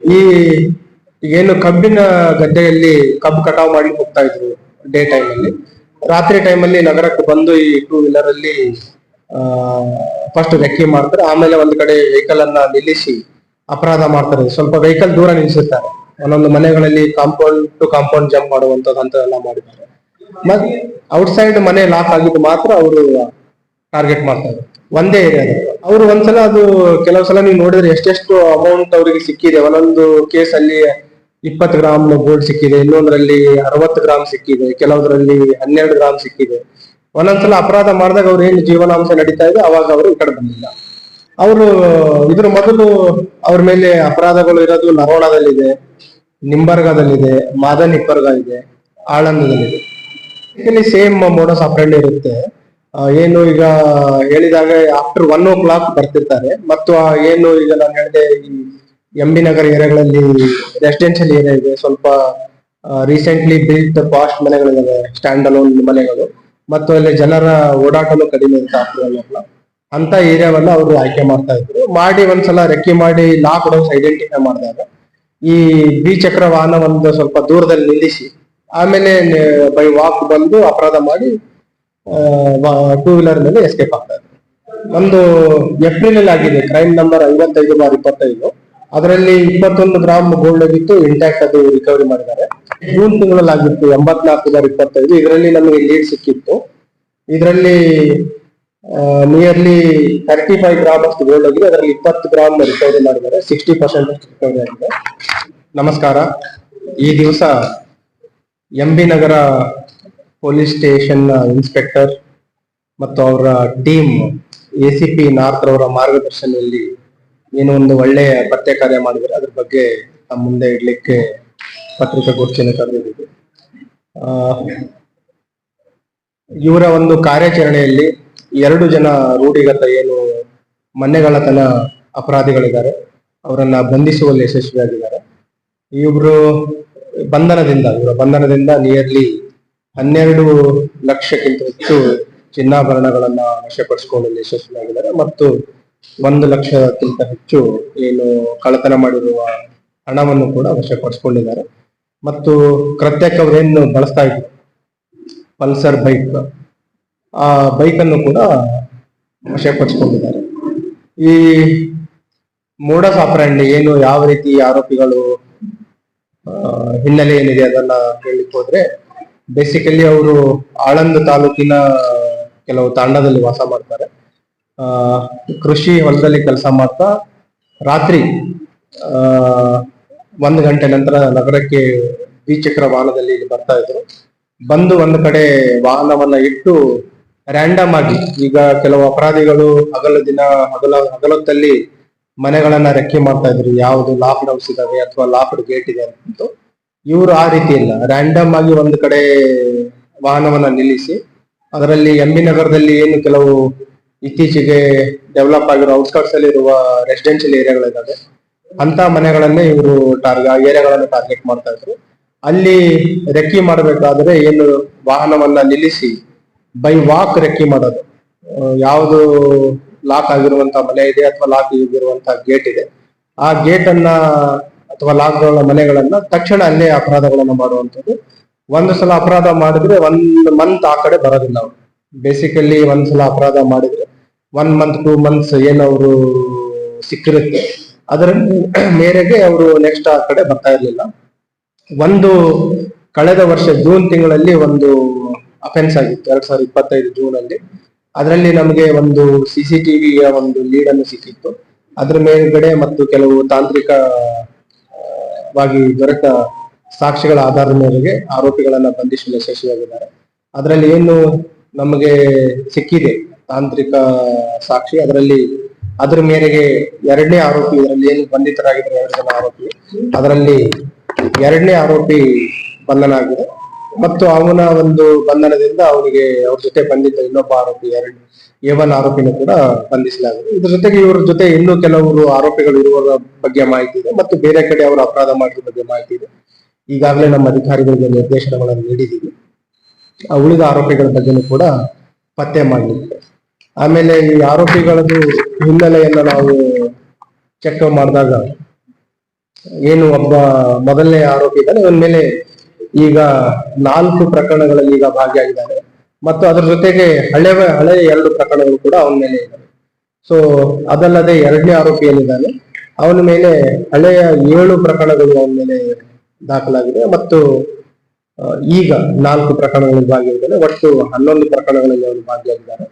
ಈ ಏನು ಕಬ್ಬಿನ ಗದ್ದೆಯಲ್ಲಿ ಕಬ್ಬು ಕಟಾವು ಮಾಡ್ಲಿಕ್ಕೆ ಹೋಗ್ತಾ ಇದ್ರು ಡೇ ಟೈಮ್ ಅಲ್ಲಿ. ರಾತ್ರಿ ಟೈಮ್ ಅಲ್ಲಿ ನಗರಕ್ಕೆ ಬಂದು ಈ ಟೂ ವೀಲರ್ ಅಲ್ಲಿ ಫಸ್ಟ್ ರೆಕ್ಕಿ ಮಾಡ್ತಾರೆ, ಆಮೇಲೆ ಒಂದ್ ಕಡೆ ವೆಹಿಕಲ್ ಅನ್ನ ನಿಲ್ಲಿಸಿ ಅಪರಾಧ ಮಾಡ್ತಾರೆ. ಸ್ವಲ್ಪ ವೆಹಿಕಲ್ ದೂರ ನಿಲ್ಲಿಸುತ್ತಾರೆ, ಒಂದೊಂದು ಮನೆಗಳಲ್ಲಿ ಕಾಂಪೌಂಡ್ ಟು ಕಾಂಪೌಂಡ್ ಜಂಪ್ ಮಾಡುವಂತದ್ದು ಅಂತೆಲ್ಲ ಮಾಡಿದ್ದಾರೆ. ಮತ್ತೆ ಔಟ್ಸೈಡ್ ಮನೆ ಲಾಕ್ ಆಗಿದ್ದು ಮಾತ್ರ ಅವರು ಟಾರ್ಗೆಟ್ ಮಾಡ್ತಾರೆ, ಒಂದೇ ಏರಿಯಾದ. ಅವರು ಒಂದ್ಸಲ ಅದು ಕೆಲವು ಸಲ ನೀವು ನೋಡಿದ್ರೆ ಎಷ್ಟೆಷ್ಟು ಅಮೌಂಟ್ ಅವರಿಗೆ ಸಿಕ್ಕಿದೆ. ಒಂದೊಂದು ಕೇಸ್ ಅಲ್ಲಿ 20 ಗ್ರಾಮ್ ಗೋಲ್ಡ್ ಸಿಕ್ಕಿದೆ, ಇನ್ನೊಂದರಲ್ಲಿ 60 ಗ್ರಾಮ್ ಸಿಕ್ಕಿದೆ, ಕೆಲವರಲ್ಲಿ 12 ಗ್ರಾಮ್ ಸಿಕ್ಕಿದೆ. ಒಂದೊಂದ್ಸಲ ಅಪರಾಧ ಮಾಡಿದಾಗ ಅವ್ರು ಏನು ಜೀವನಾಂಶ ನಡೀತಾ ಇದೆ ಅವಾಗ ಅವರು ಈ ಕಡೆ ಬಂದಿಲ್ಲ. ಅವರು ಇದ್ರ ಮೊದಲು ಅವ್ರ ಮೇಲೆ ಅಪರಾಧಗಳು ಇರೋದು ನರೋಡದಲ್ಲಿದೆ, ನಿಂಬರ್ಗಾದಲ್ಲಿದೆ, ಮಾದನ್ ಇಪ್ಪರ್ಗ ಇದೆ, ಆಳಂದದಲ್ಲಿದೆ. ಇಲ್ಲಿ ಸೇಮ್ ಮೋಡಸ್ ಆಪರೇಂಡಿ ಇರುತ್ತೆ. ಏನು ಈಗ ಹೇಳಿದಾಗ ಆಫ್ಟರ್ 1 o'clock ಬರ್ತಿರ್ತಾರೆ. ಮತ್ತು ಏನು ಈಗ ನಾನು ಹೇಳಿದೆ, ಈ MB ನಗರ್ ಏರಿಯಾಗಳಲ್ಲಿ ರೆಸಿಡೆನ್ಷಿಯಲ್ ಏರಿಯಾ ಇದೆ, ಸ್ವಲ್ಪ ರೀಸೆಂಟ್ಲಿ ಬಿಲ್ಟ್ ಪಾಸ್ಟ್ ಮನೆಗಳಿದಾವೆ, ಸ್ಟ್ಯಾಂಡ್ ಅಲೋನ್ ಮನೆಗಳು, ಮತ್ತು ಅಲ್ಲಿ ಜನರ ಓಡಾಟನು ಕಡಿಮೆ ಇರುತ್ತೆ ಆಫ್ಟರ್ ಅಂತ ಏರಿಯಾವನ್ನ ಅವರು ಆಯ್ಕೆ ಮಾಡ್ತಾ ಇದ್ರು. ಮಾಡಿ ಒಂದ್ಸಲ ರೆಕ್ಕಿ ಮಾಡಿ ಲಾಕ್ ಡೌನ್ಸ್ ಐಡೆಂಟಿಫೈ ಮಾಡಿದಾಗ ಈ ದ್ವಿಚಕ್ರ ವಾಹನ ಒಂದು ಸ್ವಲ್ಪ ದೂರದಲ್ಲಿ ನಿಲ್ಲಿಸಿ ಆಮೇಲೆ ಬೈ ವಾಕ್ ಬಂದು ಅಪರಾಧ ಮಾಡಿ ಟೂ ವೀಲರ್ ಮೇಲೆ ಎಸ್ಕೇಪ್ ಆಗ್ತಾ ಇದೆ. ಒಂದು ಏಪ್ರಿಲ್ ಅಲ್ಲಿ ಆಗಿದೆ, ಕ್ರೈಮ್ ನಂಬರ್ 55/25. ಅದರಲ್ಲಿ 21 ಗ್ರಾಮ್ ಗೋಲ್ಡ್ ಆಗಿತ್ತು, ಇಂಟ್ಯಾಕ್ಟ್ ಅದು ರಿಕವರಿ ಮಾಡಿದ್ದಾರೆ. ಜೂನ್ ತಿಂಗಳಲ್ಲಿ ಆಗಿತ್ತು 84/25. ಇದರಲ್ಲಿ ನಮಗೆ ಲೀಡ್ ಸಿಕ್ಕಿತ್ತು. ಇದರಲ್ಲಿ ನಿಯರ್ಲಿ 35 ಗ್ರಾಮ್ ಅಷ್ಟು ಗೋಲ್ಡ್ ಆಗಿದೆ, ಅದರಲ್ಲಿ 20 ಗ್ರಾಮ್ ರಿಕವರಿ ಮಾಡಿದ್ದಾರೆ, 60% ರಿಕವರಿ ಆಗಿದೆ. ನಮಸ್ಕಾರ. ಈ ದಿವಸ MB ನಗರ ಪೊಲೀಸ್ ಸ್ಟೇಷನ್ ಇನ್ಸ್ಪೆಕ್ಟರ್ ಮತ್ತು ಅವರ ಟೀಮ್ ACP ನಾರ್ತ್ ಅವರ ಮಾರ್ಗದರ್ಶನದಲ್ಲಿ ಏನೋ ಒಂದು ಒಳ್ಳೆಯ ಪತ್ತೆ ಕಾರ್ಯ ಮಾಡಿದರೆ ಅದ್ರ ಬಗ್ಗೆ ನಮ್ಮ ಮುಂದೆ ಇಡ್ಲಿಕ್ಕೆ ಪತ್ರಿಕಾಗೋಷ್ಠಿಯನ್ನು ಕರೆದಿದ್ದೀವಿ. ಇವರ ಒಂದು ಕಾರ್ಯಾಚರಣೆಯಲ್ಲಿ 2 ಜನ ರೂಢಿಗತ ಏನು ಮನೆಗಳತನ ಅಪರಾಧಿಗಳಿದ್ದಾರೆ ಅವರನ್ನ ಬಂಧಿಸುವಲ್ಲಿ ಯಶಸ್ವಿಯಾಗಿದ್ದಾರೆ. ಇವರ ಬಂಧನದಿಂದ ನಿಯರ್ಲಿ 12 ಲಕ್ಷಕ್ಕಿಂತ ಹೆಚ್ಚು ಚಿನ್ನಾಭರಣಗಳನ್ನ ವಶಪಡಿಸಿಕೊಳ್ಳಲು ಯಶಸ್ವಿಯಾಗಿದ್ದಾರೆ ಮತ್ತು 1 ಲಕ್ಷಕ್ಕಿಂತ ಹೆಚ್ಚು ಏನು ಕಳ್ಳತನ ಮಾಡಿರುವ ಹಣವನ್ನು ಕೂಡ ವಶಪಡಿಸಿಕೊಂಡಿದ್ದಾರೆ. ಮತ್ತು ಕೃತ್ಯಕ್ಕೆ ಅವರೇನು ಬಳಸ್ತಾ ಇದ್ರು ಪಲ್ಸರ್ ಬೈಕ್, ಆ ಬೈಕ್ ಅನ್ನು ಕೂಡ ವಶಪಡಿಸಿಕೊಂಡಿದ್ದಾರೆ. ಈ ಮೋಡಸ್ ಆಪರೇಂಡಿ ಏನು ಯಾವ ರೀತಿ ಆರೋಪಿಗಳು ಹಿನ್ನೆಲೆ ಏನಿದೆ ಅದನ್ನ ಹೇಳಲಿಕ್ಕೆ ಹೋದ್ರೆ, ಬೇಸಿಕಲಿ ಅವರು ಆಳಂದ ತಾಲೂಕಿನ ಕೆಲವು ತಾಂಡದಲ್ಲಿ ವಾಸ ಮಾಡ್ತಾರೆ. ಕೃಷಿ ಹೊಲದಲ್ಲಿ ಕೆಲಸ ಮಾಡ್ತಾ ರಾತ್ರಿ 1 ಗಂಟೆ ನಂತರ ನಗರಕ್ಕೆ ದ್ವಿಚಕ್ರ ವಾಹನದಲ್ಲಿ ಇಲ್ಲಿ ಬರ್ತಾ ಇದ್ರು. ಬಂದು ಒಂದು ಕಡೆ ವಾಹನವನ್ನ ಇಟ್ಟು ರ್ಯಾಂಡಮ್ ಆಗಿ, ಈಗ ಕೆಲವು ಅಪರಾಧಿಗಳು ಹಗಲೊತ್ತಲ್ಲಿ ಮನೆಗಳನ್ನ ರೆಕ್ಕಿ ಮಾಡ್ತಾ ಇದ್ರು, ಯಾವುದು ಲಾಕ್ಡ್ ಹೌಸ್ ಇದಾವೆ ಅಥವಾ ಲಾಕ್ಡ್ ಗೇಟ್ ಇದೆ ಅಂತ. ಇವರು ಆ ರೀತಿ ಇಲ್ಲ, ರ್ಯಾಂಡಮ್ ಆಗಿ ಒಂದು ಕಡೆ ವಾಹನವನ್ನ ನಿಲ್ಲಿಸಿ ಅದರಲ್ಲಿ MB ನಗರದಲ್ಲಿ ಏನು ಕೆಲವು ಇತ್ತೀಚೆಗೆ ಡೆವಲಪ್ ಆಗಿರೋ ಔಟ್ಸ್ಕರ್ಟ್ಸ್ ಅಲ್ಲಿ ಇರುವ ರೆಸಿಡೆನ್ಷಿಯಲ್ ಏರಿಯಾಗಳಿದ್ದಾವೆ ಅಂತ ಮನೆಗಳನ್ನೇ ಇವರು ಏರಿಯಾಗಳನ್ನು ಟಾರ್ಗೆಟ್ ಮಾಡ್ತಾ ಇದ್ರು. ಅಲ್ಲಿ ರೆಕ್ಕಿ ಮಾಡಬೇಕಾದ್ರೆ ಏನು ವಾಹನವನ್ನ ನಿಲ್ಲಿಸಿ ಬೈ ವಾಕ್ ರೆಕ್ಕಿ ಮಾಡೋದು, ಯಾವುದು ಲಾಕ್ ಆಗಿರುವಂತಹ ಮನೆ ಇದೆ ಅಥವಾ ಲಾಕ್ ಆಗಿರುವಂತಹ ಗೇಟ್ ಇದೆ, ಆ ಗೇಟ್ ಅನ್ನ ಅಥವಾ ಲಾಕ್ ಮನೆಗಳನ್ನ ತಕ್ಷಣ ಅಲ್ಲೇ ಅಪರಾಧಗಳನ್ನ ಮಾಡುವಂಥದ್ದು. ಒಂದು ಸಲ ಅಪರಾಧ ಮಾಡಿದ್ರೆ 1 ಮಂತ್ ಆ ಕಡೆ ಬರೋದಿಲ್ಲ ಅವರು. ಬೇಸಿಕಲಿ ಒಂದ್ಸಲ ಅಪರಾಧ ಮಾಡಿದ್ರೆ 1 ಮಂತ್ 2 ಮಂತ್ಸ್ ಏನವರು ಸಿಕ್ಕಿರುತ್ತೆ, ಅದರ ಮೇರೆಗೆ ಅವರು ನೆಕ್ಸ್ಟ್ ಆ ಕಡೆ ಬರ್ತಾ ಇರ್ಲಿಲ್ಲ. ಕಳೆದ ವರ್ಷ ಜೂನ್ ತಿಂಗಳಲ್ಲಿ ಒಂದು ಅಫೆನ್ಸ್ ಆಗಿತ್ತು 2025 ಜೂನ್ ಅಲ್ಲಿ. ಅದರಲ್ಲಿ ನಮಗೆ ಒಂದು CCTVಯ ಒಂದು ಲೀಡ್ ಅನ್ನು ಸಿಕ್ಕಿತ್ತು. ಅದ್ರ ಮೇಲ್ಗಡೆ ಮತ್ತು ಕೆಲವು ತಾಂತ್ರಿಕವಾಗಿ ದೊರೆತ ಸಾಕ್ಷಿಗಳ ಆಧಾರದ ಮೇರೆಗೆ ಆರೋಪಿಗಳನ್ನ ಬಂಧಿಸಲು ಯಶಸ್ವಿಯಾಗಿದ್ದಾರೆ. ಅದರಲ್ಲಿ ಏನು ನಮಗೆ ಸಿಕ್ಕಿದೆ ತಾಂತ್ರಿಕ ಸಾಕ್ಷಿ, ಅದ್ರ ಮೇರೆಗೆ 2ನೇ ಆರೋಪಿ, ಇದರಲ್ಲಿ ಏನು ಬಂಧಿತರಾಗಿದ್ದಾರೆ 2 ಜನ ಆರೋಪಿ, ಅದರಲ್ಲಿ 2ನೇ ಆರೋಪಿ ಬಂಧನ ಆಗಿದೆ. ಮತ್ತು ಅವನ ಒಂದು ಬಂಧನದಿಂದ ಅವನಿಗೆ ಅವ್ರ ಜೊತೆ ಬಂದಿದ್ದ ಇನ್ನೊಬ್ಬ ಆರೋಪಿ A1 ಆರೋಪಿನೂ ಕೂಡ ಬಂಧಿಸಲಾಗಿದೆ. ಇದ್ರ ಜೊತೆಗೆ ಇವ್ರ ಜೊತೆ ಇನ್ನೂ ಕೆಲವರು ಆರೋಪಿಗಳು ಇರುವ ಬಗ್ಗೆ ಮಾಹಿತಿ ಇದೆ ಮತ್ತು ಬೇರೆ ಕಡೆ ಅವರು ಅಪರಾಧ ಮಾಡಿದ ಬಗ್ಗೆ ಮಾಹಿತಿ ಇದೆ. ಈಗಾಗಲೇ ನಮ್ಮ ಅಧಿಕಾರಿಗಳಿಗೆ ನಿರ್ದೇಶನಗಳನ್ನು ನೀಡಿದ್ದೀವಿ. ಉಳಿದ ಆರೋಪಿಗಳ ಬಗ್ಗೆನೂ ಕೂಡ ಪತ್ತೆ ಮಾಡಲಿಕ್ಕೆ. ಆಮೇಲೆ ಈ ಆರೋಪಿಗಳದ್ದು ಹಿನ್ನೆಲೆಯನ್ನ ನಾವು ಚೆಕ್ ಮಾಡಿದಾಗ ಏನು ಒಬ್ಬ ಮೊದಲನೇ ಆರೋಪಿ ಇದ್ದಾನೆ ಇವನ ಮೇಲೆ ಈಗ 4 ಪ್ರಕರಣಗಳಲ್ಲಿ ಈಗ ಭಾಗಿಯಾಗಿದ್ದಾರೆ ಮತ್ತು ಅದರ ಜೊತೆಗೆ ಹಳೆಯ 2 ಪ್ರಕರಣಗಳು ಕೂಡ ಅವನ ಮೇಲೆ ಇದ್ದಾವೆ. ಸೊ ಅದಲ್ಲದೆ ಎರಡನೇ ಆರೋಪಿ ಏನಿದ್ದಾನೆ ಅವನ ಮೇಲೆ ಹಳೆಯ 7 ಪ್ರಕರಣಗಳು ಅವನ ಮೇಲೆ ದಾಖಲಾಗಿದೆ ಮತ್ತು ಈಗ 4 ಪ್ರಕರಣಗಳಲ್ಲಿ ಭಾಗಿಯಾಗಿದ್ದಾನೆ. ಒಟ್ಟು 11 ಪ್ರಕರಣಗಳಲ್ಲಿ ಅವರು ಭಾಗಿಯಾಗಿದ್ದಾರೆ.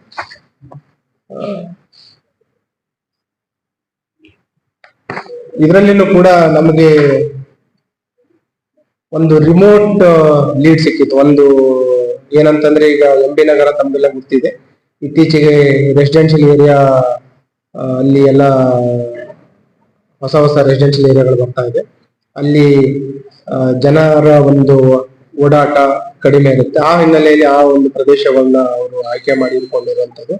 ಇದರಲ್ಲಿನೂ ಕೂಡ ನಮಗೆ ಒಂದು ರಿಮೋಟ್ ಲೀಡ್ ಸಿಕ್ಕಿತ್ತು. ಒಂದು ಏನಂತಂದ್ರೆ ಈಗ ಎಂ ಬಿ ನಗರ ತಮ್ಮೆಲ್ಲ ಗೊತ್ತಿದೆ, ಇತ್ತೀಚೆಗೆ ರೆಸಿಡೆನ್ಷಿಯಲ್ ಏರಿಯಾ ಅಲ್ಲಿ ಎಲ್ಲ ಹೊಸ ರೆಸಿಡೆನ್ಷಿಯಲ್ ಏರಿಯಾಗಳು ಬರ್ತಾ ಇದೆ. ಅಲ್ಲಿ ಜನರ ಒಂದು ಓಡಾಟ ಕಡಿಮೆ ಇರುತ್ತೆ. ಆ ಹಿನ್ನೆಲೆಯಲ್ಲಿ ಆ ಒಂದು ಪ್ರದೇಶಗಳನ್ನ ಅವರು ಆಯ್ಕೆ ಮಾಡಿ ಇಟ್ಕೊಂಡಿರುವಂತದ್ದು.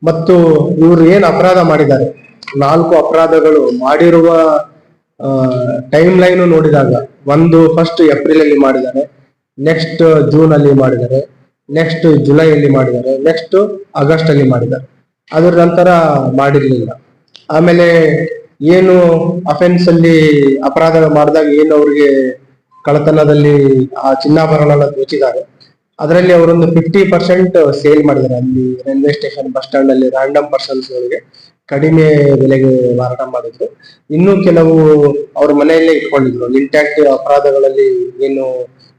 ಮತ್ತು ಇವರು ಏನ್ ಅಪರಾಧ ಮಾಡಿದ್ದಾರೆ, 4 ಅಪರಾಧಗಳು ಮಾಡಿರುವ ಟೈಮ್ ಲೈನ್ ನೋಡಿದಾಗ ಒಂದು ಫಸ್ಟ್ ಏಪ್ರಿಲ್ ಅಲ್ಲಿ ಮಾಡಿದ್ದಾರೆ, ನೆಕ್ಸ್ಟ್ ಜೂನ್ ಅಲ್ಲಿ ಮಾಡಿದ್ದಾರೆ, ನೆಕ್ಸ್ಟ್ ಜುಲೈ ಅಲ್ಲಿ ಮಾಡಿದ್ದಾರೆ, ನೆಕ್ಸ್ಟ್ ಆಗಸ್ಟ್ ಅಲ್ಲಿ ಮಾಡಿದ್ದಾರೆ. ಅದರ ನಂತರ ಮಾಡಿರ್ಲಿಲ್ಲ. ಆಮೇಲೆ ಏನು ಅಫೆನ್ಸ್ ಅಲ್ಲಿ ಅಪರಾಧ ಮಾಡಿದಾಗ ಏನು ಅವ್ರಿಗೆ ಕಳ್ಳತನದಲ್ಲಿ ಆ ಚಿನ್ನಾಭರಣ ದೋಚಿದ್ದಾರೆ, ಅದರಲ್ಲಿ ಅವರೊಂದು 50% ಸೇಲ್ ಮಾಡಿದ್ದಾರೆ. ಅಲ್ಲಿ ರೈಲ್ವೆ ಸ್ಟೇಷನ್, ಬಸ್ ಸ್ಟ್ಯಾಂಡ್ ಅಲ್ಲಿ ರ್ಯಾಂಡಮ್ ಪರ್ಸನ್ಸ್ ಗಳಿಗೆ ಕಡಿಮೆ ಬೆಲೆಗೆ ಮಾರಾಟ ಮಾಡಿದ್ರು. ಇನ್ನು ಕೆಲವು ಅವ್ರ ಮನೆಯಲ್ಲೇ ಇಟ್ಕೊಂಡಿದ್ರು. ಇಂಟ್ಯಾಕ್ಟ್ ಅಪರಾಧಗಳಲ್ಲಿ ಏನು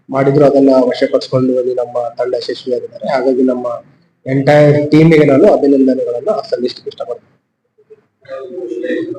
ಮಾಡಿದ್ರು ಅದನ್ನ ವಶಪಡಿಸಿಕೊಳ್ಳುವಲ್ಲಿ ನಮ್ಮ ತಂಡ ಯಶಸ್ವಿಯಾಗಿದ್ದಾರೆ. ಹಾಗಾಗಿ ನಮ್ಮ ಎಂಟೈರ್ ಟೀಮಿಗೆ ನಾನು ಅಭಿನಂದನೆಗಳನ್ನ ಸಲ್ಲಿಸಲಿಕ್ಕೆ ಇಷ್ಟಪಡ್ತೀನಿ.